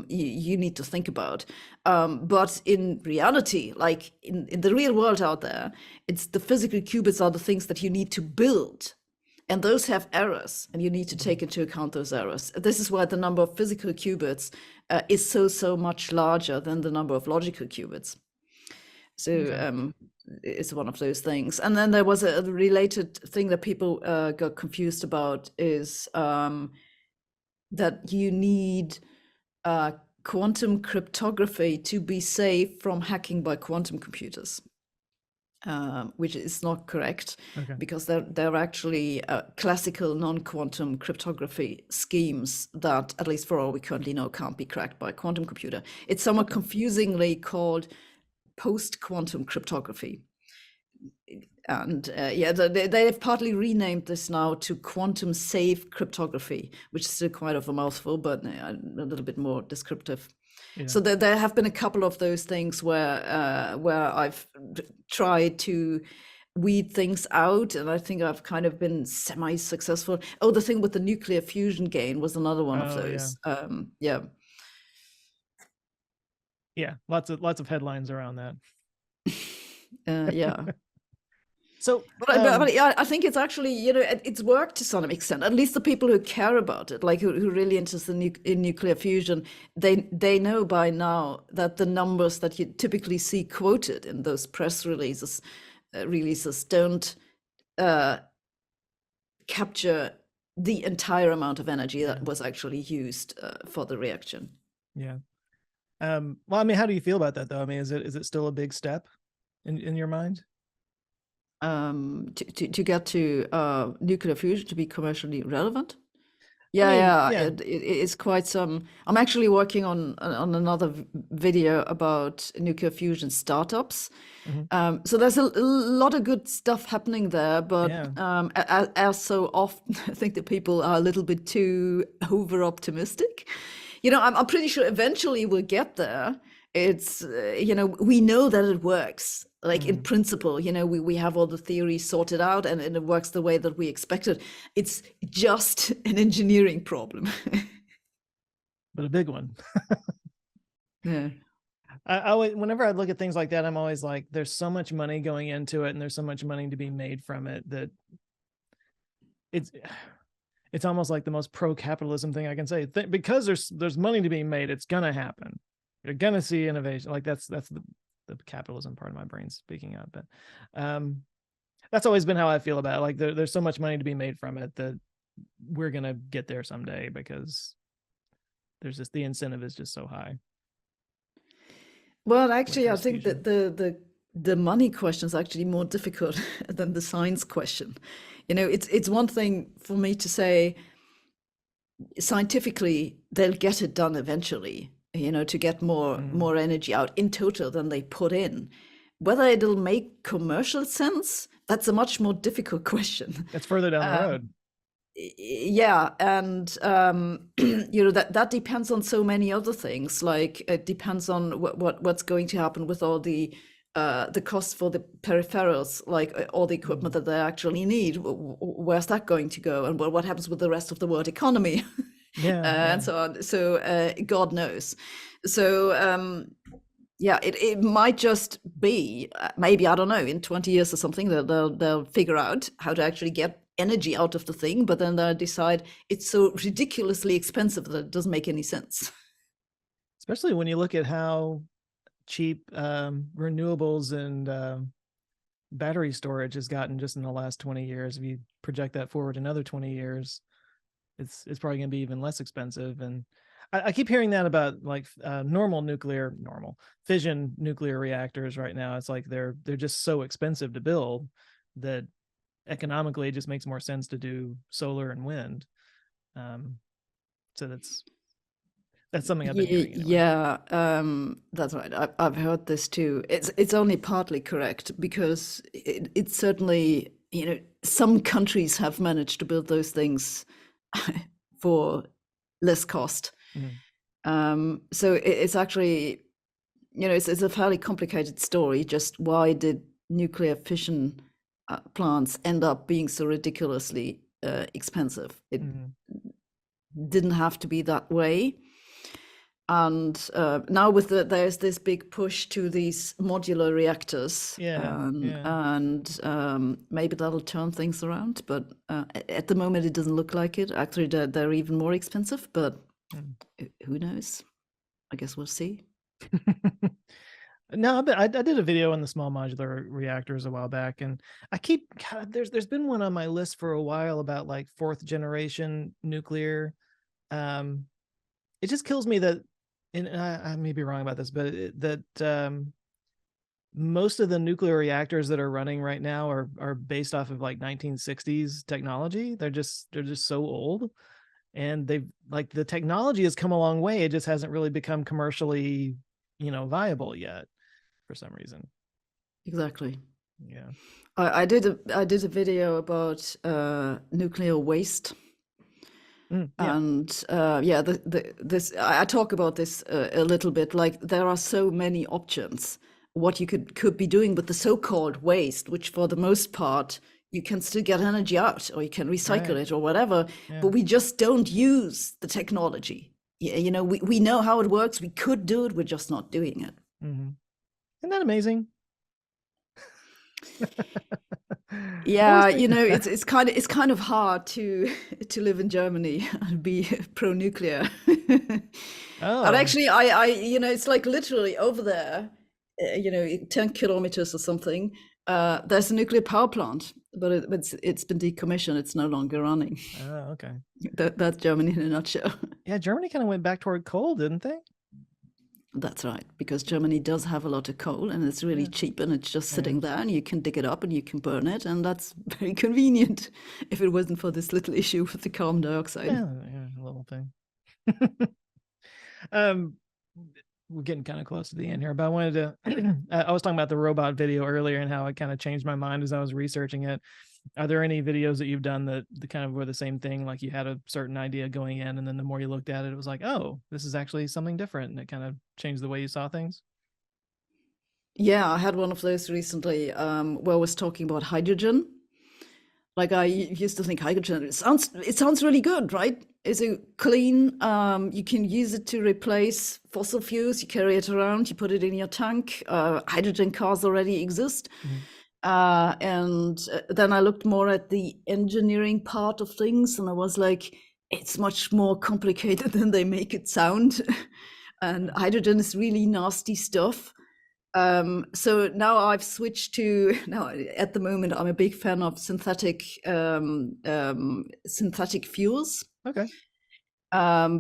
you need to think about. But in reality, like in the real world out there, it's the physical qubits are the things that you need to build. And those have errors, and you need to take into account those errors. This is why the number of physical qubits is so much larger than the number of logical qubits. So it's one of those things. And then there was a related thing that people got confused about is that you need quantum cryptography to be safe from hacking by quantum computers. Which is not correct, because there are actually classical non-quantum cryptography schemes that, at least for all we currently know, can't be cracked by a quantum computer. It's somewhat confusingly called post-quantum cryptography. And they've partly renamed this now to quantum safe cryptography, which is still quite of a mouthful, but a little bit more descriptive. Yeah. So there have been a couple of those things where I've tried to weed things out, and I think I've kind of been semi-successful. Oh, the thing with the nuclear fusion gain was another one of those. Yeah, lots of headlines around that. Yeah. So, but yeah, I think it's actually, it's worked to some extent. At least the people who care about it, like who are really interested in nuclear fusion, they know by now that the numbers that you typically see quoted in those press releases don't capture the entire amount of energy that was actually used for the reaction. Yeah. Well, I mean, how do you feel about that, though? I mean, is it still a big step in your mind? To get to nuclear fusion to be commercially relevant? It's quite some. I'm actually working on another video about nuclear fusion startups. So there's a lot of good stuff happening there, but as so often, I think that people are a little bit too over optimistic. I'm pretty sure eventually we'll get there. It's we know that it works. Like in principle, we have all the theories sorted out, and it works the way that we expected. It's just an engineering problem. But a big one. Yeah. I always, whenever I look at things like that, I'm always like, there's so much money going into it, and there's so much money to be made from it, that it's almost like the most pro-capitalism thing I can say. Because there's money to be made, it's gonna happen. you're gonna see innovation. Like that's the capitalism part of my brain speaking out. But that's always been how I feel about it. Like there's so much money to be made from it that we're gonna get there someday, because there's just, the incentive is just so high. Well, When it actually, I comes to think that fusion. the money question is actually more difficult than the science question. You know, it's one thing for me to say scientifically they'll get it done eventually, you know, to get more energy out in total than they put in. Whether it'll make commercial sense, that's a much more difficult question. It's further down the road. Yeah, and you know, that depends on so many other things. Like it depends on what's going to happen with all the costs for the peripherals, like all the equipment that they actually need. Where's that going to go, and what happens with the rest of the world economy? And so on. So God knows. So yeah, it might just be maybe, I don't know, in 20 years or something that they'll figure out how to actually get energy out of the thing, but then they'll decide it's so ridiculously expensive that it doesn't make any sense. Especially when you look at how cheap renewables and battery storage has gotten just in the last 20 years. If you project that forward another 20 years, it's probably going to be even less expensive. And I keep hearing that about like normal fission nuclear reactors right now. It's like they're just so expensive to build that economically it just makes more sense to do solar and wind. So that's something I've been hearing anyway. Yeah, that's right. I've heard this too. It's only partly correct because it's certainly, you know, some countries have managed to build those things for less cost. So it's actually, you know, it's a fairly complicated story. Just why did nuclear fission plants end up being so ridiculously expensive? It didn't have to be that way. And now with there's this big push to these modular reactors, and maybe that'll turn things around. But at the moment, it doesn't look like it. Actually, they're even more expensive. But who knows? I guess we'll see. No, but I did a video on the small modular reactors a while back, and there's been one on my list for a while about like 4th generation nuclear. It just kills me that, and I may be wrong about this, but most of the nuclear reactors that are running right now are based off of like 1960s technology. They're just so old, and they've like the technology has come a long way. It just hasn't really become commercially, you know, viable yet for some reason. Exactly. Yeah. I did a video about nuclear waste. And this I talk about this a little bit. Like there are so many options what you could be doing with the so-called waste, which for the most part you can still get energy out, or you can recycle it or whatever. But we just don't use the technology. You know, we know how it works. We could do it. We're just not doing it. Isn't that amazing? Yeah, you know, it's kind of hard to live in Germany and be pro-nuclear. And actually, I you know, it's like literally over there, you know, 10 kilometers or something. There's a nuclear power plant, but it's been decommissioned. It's no longer running. Oh, okay. That's Germany in a nutshell. Yeah, Germany kind of went back toward coal, didn't they? That's right, because Germany does have a lot of coal, and it's really cheap, and it's just sitting there, and you can dig it up and you can burn it, and that's very convenient if it wasn't for this little issue with the carbon dioxide. Yeah, a little thing. We're getting kind of close to the end here, but I wanted to I was talking about the robot video earlier and how it kind of changed my mind as I was researching it. Are there any videos that you've done that kind of were the same thing? Like you had a certain idea going in, and then the more you looked at it, it was like, oh, this is actually something different. And it kind of changed the way you saw things. Yeah, I had one of those recently where I was talking about hydrogen. Like I used to think hydrogen, it sounds really good, right? It's a clean, you can use it to replace fossil fuels. You carry it around, you put it in your tank. Hydrogen cars already exist. And then I looked more at the engineering part of things, and I was like, it's much more complicated than they make it sound. and hydrogen is really nasty stuff. So now I've switched to, now at the moment I'm a big fan of synthetic fuels, Okay.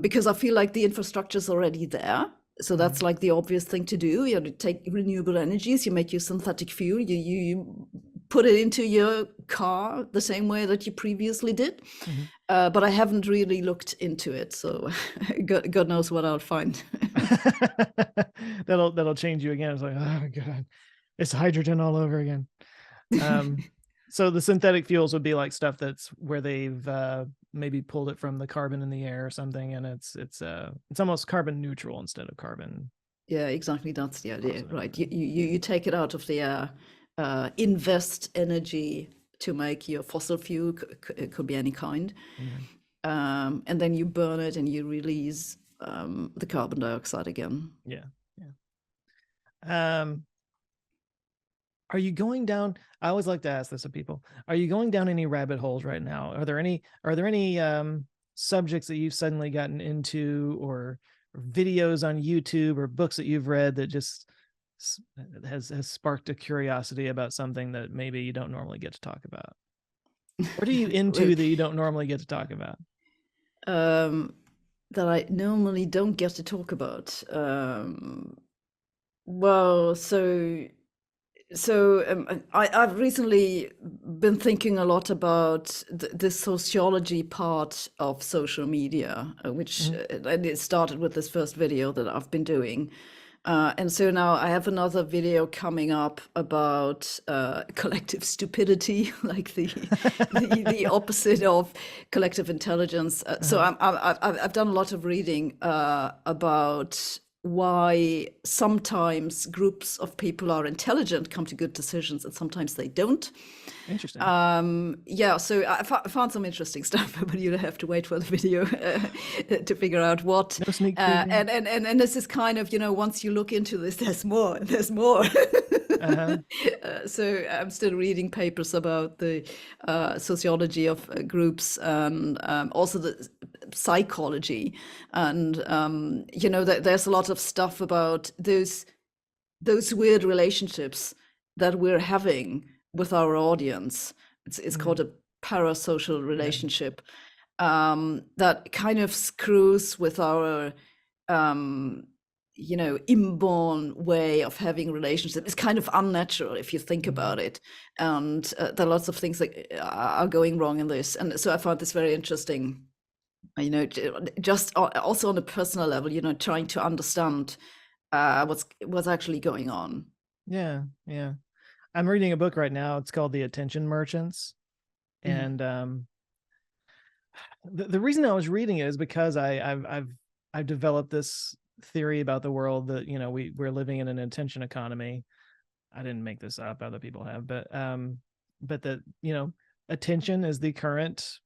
because I feel like the infrastructure is already there. So that's like the obvious thing to do. You take renewable energies, you make your synthetic fuel, you put it into your car the same way that you previously did. But I haven't really looked into it, so God knows what I'll find. That'll change you again. It's like, oh God, it's hydrogen all over again. So the synthetic fuels would be like stuff that's where they've maybe pulled it from the carbon in the air or something, and it's almost carbon neutral instead of carbon. Yeah, exactly. That's the idea, Positive. right? You take it out of the air, invest energy to make your fossil fuel. It could be any kind, and then you burn it and you release the carbon dioxide again. Yeah. Are you going down? I always like to ask this of people. Are you going down any rabbit holes right now? Are there any subjects that you've suddenly gotten into, or videos on YouTube or books that you've read that just has sparked a curiosity about something that maybe you don't normally get to talk about? What are you into that you don't normally get to talk about? That I normally don't get to talk about. Well, I've recently been thinking a lot about the sociology part of social media, which and it started with this first video that I've been doing. And so now I have another video coming up about collective stupidity, like the opposite of collective intelligence. So I've done a lot of reading about why sometimes groups of people are intelligent, come to good decisions, and sometimes they don't. Interesting. Yeah, so I found some interesting stuff, but you have to wait for the video to figure out what. No sneak and this is kind of, once you look into this, there's more, and there's more. So I'm still reading papers about the sociology of groups, and also the psychology, and there's a lot of stuff about those weird relationships that we're having with our audience. It's called a parasocial relationship, that kind of screws with our inborn way of having relationships. It's kind of unnatural if you think about it, and there are lots of things that are going wrong in this. And so I found this very interesting, just also on a personal level, trying to understand what's actually going on. Yeah. I'm reading a book right now. It's called The Attention Merchants. And the reason I was reading it is because I've developed this theory about the world that, we're living in an attention economy. I didn't make this up, other people have, but that, attention is the current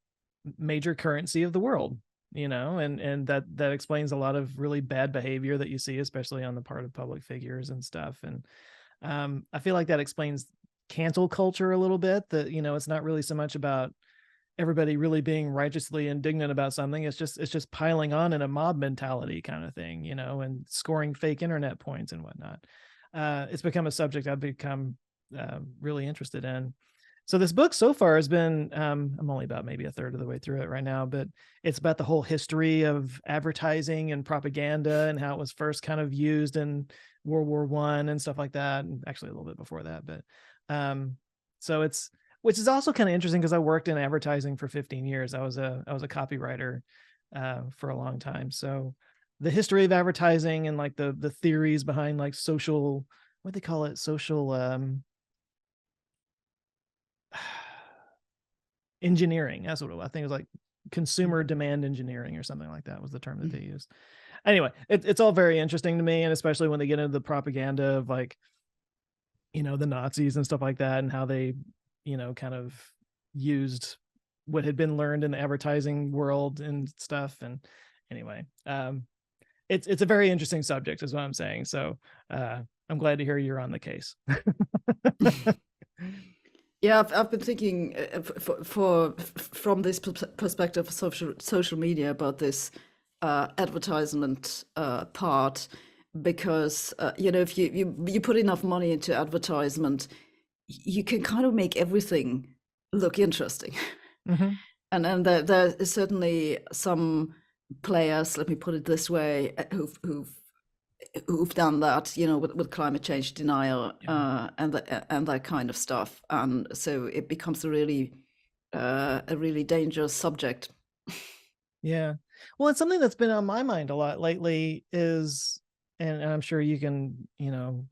major currency of the world, and that explains a lot of really bad behavior that you see, especially on the part of public figures and stuff. And I feel like that explains cancel culture a little bit, that, it's not really so much about everybody really being righteously indignant about something. It's just piling on in a mob mentality kind of thing, and scoring fake internet points and whatnot. It's become a subject I've become really interested in. So this book so far has been, I'm only about maybe a third of the way through it right now, but it's about the whole history of advertising and propaganda and how it was first kind of used in World War I and stuff like that. And actually a little bit before that, but so which is also kind of interesting because I worked in advertising for 15 years. I was a copywriter for a long time. So the history of advertising and like the theories behind like social, what they call it, social engineering. That's what it was. I think it was like consumer demand engineering or something like that was the term that they used. Anyway, it's all very interesting to me, and especially when they get into the propaganda of like, the Nazis and stuff like that, and how they, kind of used what had been learned in the advertising world and stuff. And anyway, it's a very interesting subject is what I'm saying. So I'm glad to hear you're on the case. Yeah, I've been thinking from this perspective of social media about this advertisement part, because if you put enough money into advertisement, you can kind of make everything look interesting. Mhm. And there is certainly some players, let me put it this way, who've done that, with climate change denial, and that kind of stuff. And so it becomes a really dangerous subject. Yeah. Well, it's something that's been on my mind a lot lately is, and I'm sure you can,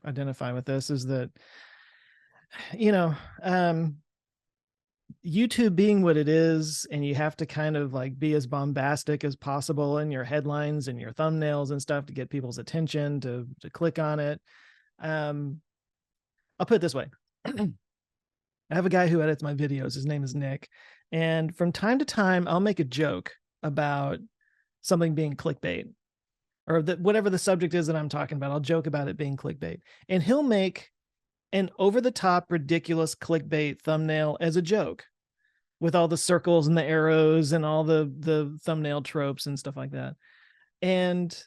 identify with this, is that, YouTube being what it is, and you have to kind of like be as bombastic as possible in your headlines and your thumbnails and stuff to get people's attention to click on it. I'll put it this way. I have a guy who edits my videos. His name is Nick. And from time to time, I'll make a joke about something being clickbait, or whatever the subject is that I'm talking about. I'll joke about it being clickbait. And he'll make an over-the-top, ridiculous clickbait thumbnail as a joke, with all the circles and the arrows and all the thumbnail tropes and stuff like that. And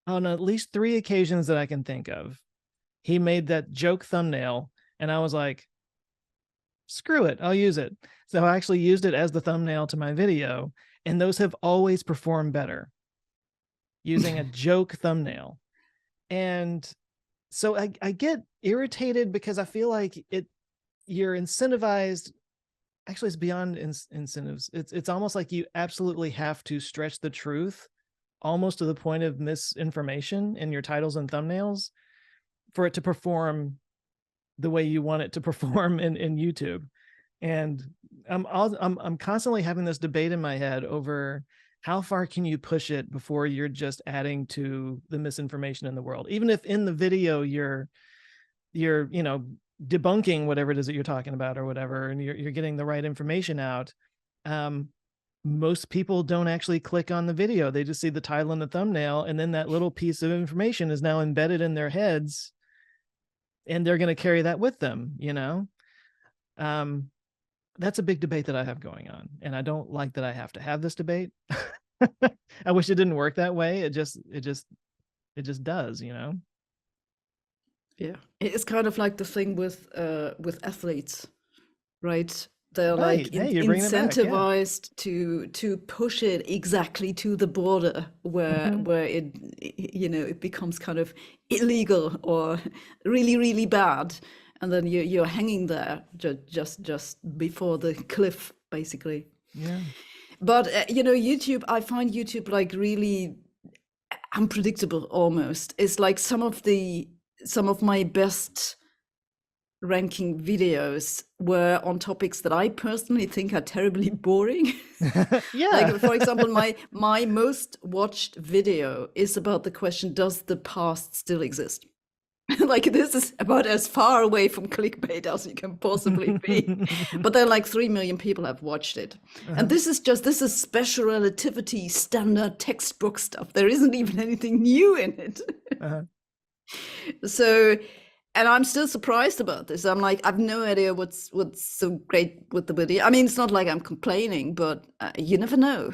on at least 3 occasions that I can think of, he made that joke thumbnail, and I was like, screw it, I'll use it. So I actually used it as the thumbnail to my video, and those have always performed better using a joke thumbnail. And so I get irritated because I feel like you're incentivized. Actually, it's beyond incentives. It's almost like you absolutely have to stretch the truth, almost to the point of misinformation in your titles and thumbnails, for it to perform the way you want it to perform in YouTube. And I'm constantly having this debate in my head over how far can you push it before you're just adding to the misinformation in the world. Even if in the video you're debunking whatever it is that you're talking about or whatever, and you're getting the right information out, most people don't actually click on the video. They just see the title and the thumbnail, and then that little piece of information is now embedded in their heads, and they're going to carry that with them. That's a big debate that I have going on, and I don't like that I have to have this debate. I wish it didn't work that way. It just does. Yeah, it's kind of like the thing with athletes, right? They're Right. like Hey, you're bringing it back, yeah. incentivized to push it exactly to the border where it becomes kind of illegal or really, really bad, and then you're hanging there just before the cliff, basically. Yeah. But YouTube, I find YouTube like really unpredictable almost. It's like some of my best ranking videos were on topics that I personally think are terribly boring. Yeah. Like, for example, my most watched video is about the question, does the past still exist? Like, this is about as far away from clickbait as you can possibly be. But there are like 3 million people have watched it. And this is special relativity, standard textbook stuff. There isn't even anything new in it. So, and I'm still surprised about this. I'm like, I've no idea what's so great with the video. I mean, it's not like I'm complaining, but you never know.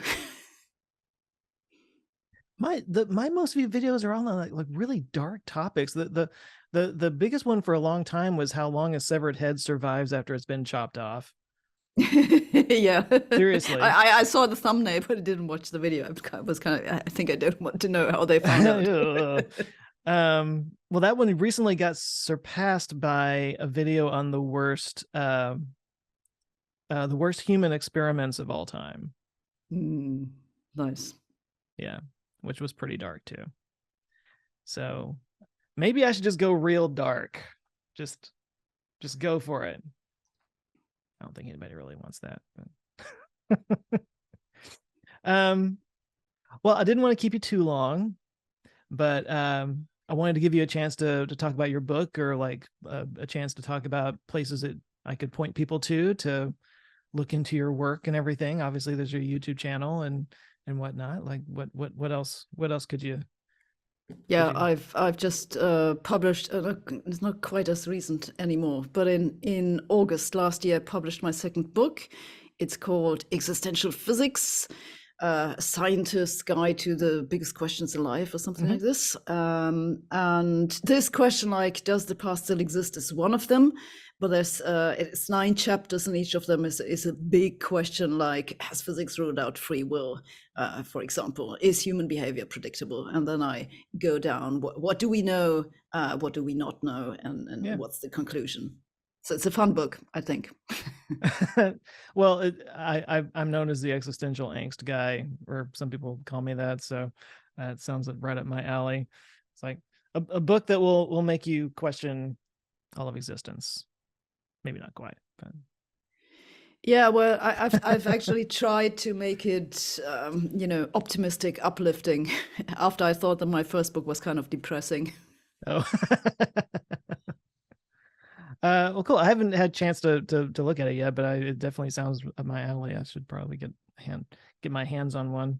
My most viewed videos are all on like really dark topics. The biggest one for a long time was how long a severed head survives after it's been chopped off. Yeah, Seriously. I saw the thumbnail, but I didn't watch the video. I think I don't want to know how they found out. Well, that one recently got surpassed by a video on the worst human experiments of all time. Nice. Yeah, which was pretty dark too. So maybe I should just go real dark. Just go for it. I don't think anybody really wants that. But well, I didn't want to keep you too long, but I wanted to give you a chance to talk about your book, or like a chance to talk about places that I could point people to look into your work and everything. Obviously, there's your YouTube channel and whatnot. Like what else could you? Yeah, I've just published. It's not quite as recent anymore, but in August last year, I published my second book. It's called Existential Physics. scientist's guide to the biggest questions in life or something like this. And this question, like, does the past still exist, is one of them. But there's it's 9 chapters, and each of them is a big question, like, has physics ruled out free will? For example, is human behavior predictable? And then I go down, what do we know? What do we not know? And what's the conclusion? So it's a fun book, I think. Well, I'm known as the existential angst guy, or some people call me that. So it sounds right up my alley. It's like a book that will make you question all of existence. Maybe not quite, but yeah. Well, I've actually tried to make it, optimistic, uplifting. After I thought that my first book was kind of depressing. Oh. Well, cool. I haven't had a chance to look at it yet, but it definitely sounds up my alley. I should probably get my hands on one.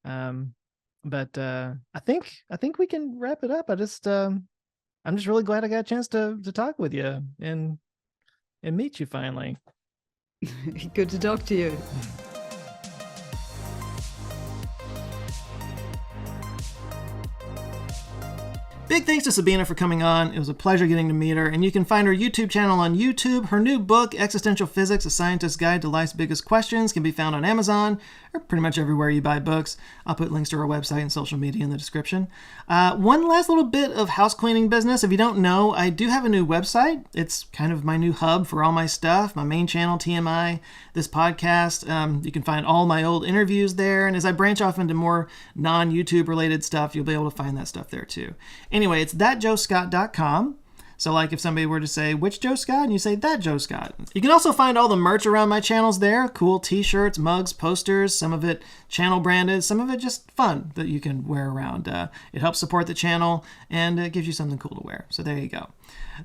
But I think we can wrap it up. I'm just really glad I got a chance to talk with you and meet you finally. Good to talk to you. Big thanks to Sabine for coming on. It was a pleasure getting to meet her, and you can find her YouTube channel on YouTube. Her new book, Existential Physics, A Scientist's Guide to Life's Biggest Questions, can be found on Amazon, or pretty much everywhere you buy books. I'll put links to her website and social media in the description. One last little bit of house cleaning business. If you don't know, I do have a new website. It's kind of my new hub for all my stuff, my main channel, TMI, this podcast. You can find all my old interviews there, and as I branch off into more non-YouTube related stuff, you'll be able to find that stuff there too. Anyway, it's thatjoescott.com. So like if somebody were to say, which Joe Scott? And you say, that Joe Scott. You can also find all the merch around my channels there. Cool t-shirts, mugs, posters, some of it channel branded, some of it just fun that you can wear around. It helps support the channel, and it gives you something cool to wear. So there you go.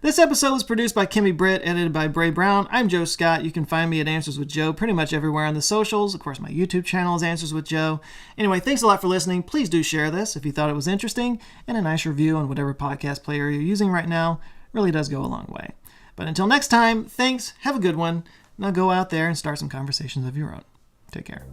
This episode was produced by Kimmy Britt, edited by Bray Brown. I'm Joe Scott. You can find me at Answers with Joe pretty much everywhere on the socials. Of course, my YouTube channel is Answers with Joe. Anyway, thanks a lot for listening. Please do share this if you thought it was interesting, and a nice review on whatever podcast player you're using right now really does go a long way. But until next time, thanks, have a good one. Now go out there and start some conversations of your own. Take care.